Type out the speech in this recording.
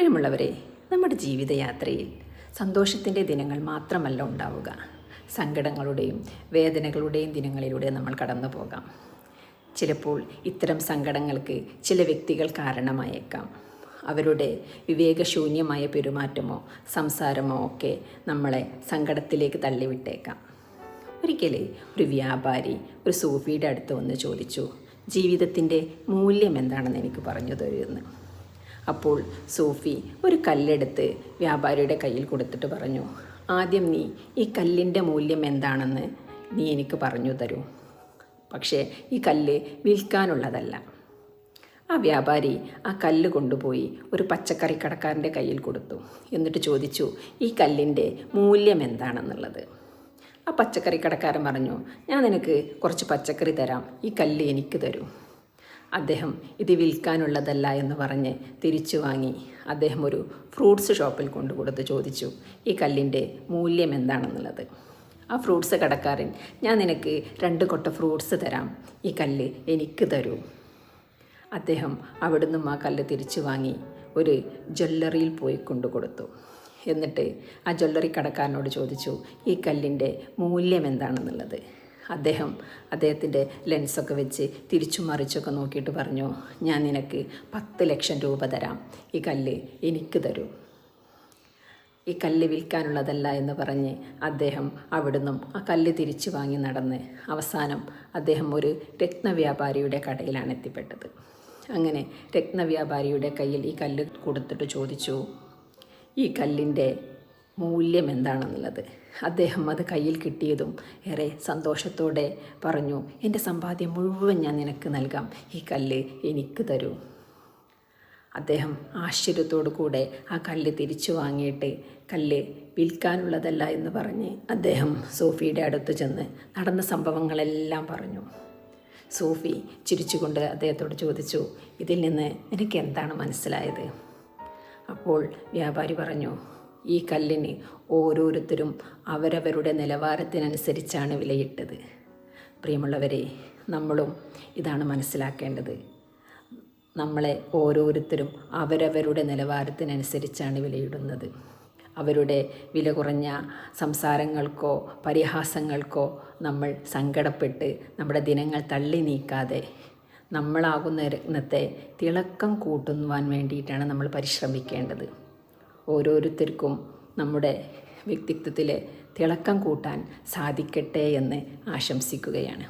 പ്രിയമുള്ളവരെ, നമ്മുടെ ജീവിതയാത്രയിൽ സന്തോഷത്തിൻ്റെ ദിനങ്ങൾ മാത്രമല്ല ഉണ്ടാവുക. സങ്കടങ്ങളുടെയും വേദനകളുടെയും ദിനങ്ങളിലൂടെ നമ്മൾ കടന്നു പോകാം. ചിലപ്പോൾ ഇത്തരം സങ്കടങ്ങൾക്ക് ചില വ്യക്തികൾ കാരണമായേക്കാം. അവരുടെ വിവേകശൂന്യമായ പെരുമാറ്റമോ സംസാരമോ ഒക്കെ നമ്മളെ സങ്കടത്തിലേക്ക് തള്ളിവിട്ടേക്കാം. ഒരിക്കൽ ഒരു വ്യാപാരി ഒരു സൂഫിയുടെ അടുത്ത് വന്ന് ചോദിച്ചു, ജീവിതത്തിൻ്റെ മൂല്യം എന്താണെന്ന് എനിക്ക് പറഞ്ഞു തരുമെന്ന്. അപ്പോൾ സൂഫി ഒരു കല്ലെടുത്ത് വ്യാപാരിയുടെ കയ്യിൽ കൊടുത്തിട്ട് പറഞ്ഞു, ആദ്യം നീ ഈ കല്ലിൻ്റെ മൂല്യം എന്താണെന്ന് നീ എനിക്ക് പറഞ്ഞു തരൂ. പക്ഷേ ഈ കല്ല് വിൽക്കാനുള്ളതല്ല. ആ വ്യാപാരി ആ കല്ല് കൊണ്ടുപോയി ഒരു പച്ചക്കറി കടക്കാരൻ്റെ കയ്യിൽ കൊടുത്തു. എന്നിട്ട് ചോദിച്ചു, ഈ കല്ലിൻ്റെ മൂല്യം എന്താണെന്നുള്ളത്. ആ പച്ചക്കറി കടക്കാരൻ പറഞ്ഞു, ഞാൻ നിനക്ക് കുറച്ച് പച്ചക്കറി തരാം, ഈ കല്ല് എനിക്ക് തരൂ. അദ്ദേഹം ഇത് വിൽക്കാനുള്ളതല്ല എന്ന് പറഞ്ഞ് തിരിച്ചു വാങ്ങി അദ്ദേഹം ഒരു ഫ്രൂട്ട്സ് ഷോപ്പിൽ കൊണ്ടുകൊടുത്ത് ചോദിച്ചു, ഈ കല്ലിൻ്റെ മൂല്യം എന്താണെന്നുള്ളത്. ആ ഫ്രൂട്ട്സ് കടക്കാരൻ, ഞാൻ നിനക്ക് 2 കൊട്ട ഫ്രൂട്ട്സ് തരാം, ഈ കല്ല് എനിക്ക് തരൂ. അദ്ദേഹം അവിടുന്ന് ആ കല്ല് തിരിച്ചു വാങ്ങി ഒരു ജ്വല്ലറിയിൽ പോയി കൊണ്ടുകൊടുത്തു. എന്നിട്ട് ആ ജ്വല്ലറി കടക്കാരനോട് ചോദിച്ചു, ഈ കല്ലിൻ്റെ മൂല്യം എന്താണെന്നുള്ളത്. അദ്ദേഹത്തിൻ്റെ ലെൻസൊക്കെ വെച്ച് തിരിച്ചും മറിച്ചൊക്കെ നോക്കിയിട്ട് പറഞ്ഞു, ഞാൻ നിനക്ക് 10 ലക്ഷം രൂപ തരാം, ഈ കല്ല് എനിക്ക് തരൂ. ഈ കല്ല് വിൽക്കാനുള്ളതല്ല എന്ന് പറഞ്ഞ് അദ്ദേഹം അവിടുന്ന് ആ കല്ല് തിരിച്ചു വാങ്ങി നടന്ന് അവസാനം അദ്ദേഹം ഒരു രത്നവ്യാപാരിയുടെ കടയിലാണ് എത്തിപ്പെട്ടത്. അങ്ങനെ രത്നവ്യാപാരിയുടെ കയ്യിൽ ഈ കല്ല് കൊടുത്തിട്ട് ചോദിച്ചു, ഈ കല്ലിൻ്റെ മൂല്യം എന്താണെന്നുള്ളത്. അദ്ദേഹം അത് കയ്യിൽ കിട്ടിയതും ഏറെ സന്തോഷത്തോടെ പറഞ്ഞു, എൻ്റെ സമ്പാദ്യം മുഴുവൻ ഞാൻ നിനക്ക് നൽകാം, ഈ കല്ല് എനിക്ക് തരൂ. അദ്ദേഹം ആശ്ചര്യത്തോടു കൂടെ ആ കല്ല് തിരിച്ചു വാങ്ങിയിട്ട് കല്ല് വിൽക്കാനുള്ളതല്ല എന്ന് പറഞ്ഞ് അദ്ദേഹം സൂഫിയുടെ അടുത്ത് ചെന്ന് നടന്ന സംഭവങ്ങളെല്ലാം പറഞ്ഞു. സൂഫി ചിരിച്ചുകൊണ്ട് അദ്ദേഹത്തോട് ചോദിച്ചു, ഇതിൽ നിന്ന് നിനക്ക് എന്താണ് മനസ്സിലായത്? അപ്പോൾ വ്യാപാരി പറഞ്ഞു, ഈ കല്ലിന് ഓരോരുത്തരും അവരവരുടെ നിലവാരത്തിനനുസരിച്ചാണ് വിലയിട്ടത്. പ്രിയമുള്ളവരെ, നമ്മളും ഇതാണ് മനസ്സിലാക്കേണ്ടത്. നമ്മളെ ഓരോരുത്തരും അവരവരുടെ നിലവാരത്തിനനുസരിച്ചാണ് വിലയിടുന്നത്. അവരുടെ വില കുറഞ്ഞ സംസാരങ്ങൾക്കോ പരിഹാസങ്ങൾക്കോ നമ്മൾ സങ്കടപ്പെട്ട് നമ്മുടെ ദിനങ്ങൾ തള്ളി നീക്കാതെ നമ്മളാകുന്ന രത്നത്തെ തിളക്കം കൂട്ടുവാൻ വേണ്ടിയിട്ടാണ് നമ്മൾ പരിശ്രമിക്കേണ്ടത്. ഓരോരുത്തർക്കും നമ്മുടെ വ്യക്തിത്വത്തിലെ തിളക്കം കൂട്ടാൻ സാധിക്കട്ടെ എന്ന് ആശംസിക്കുകയാണ്.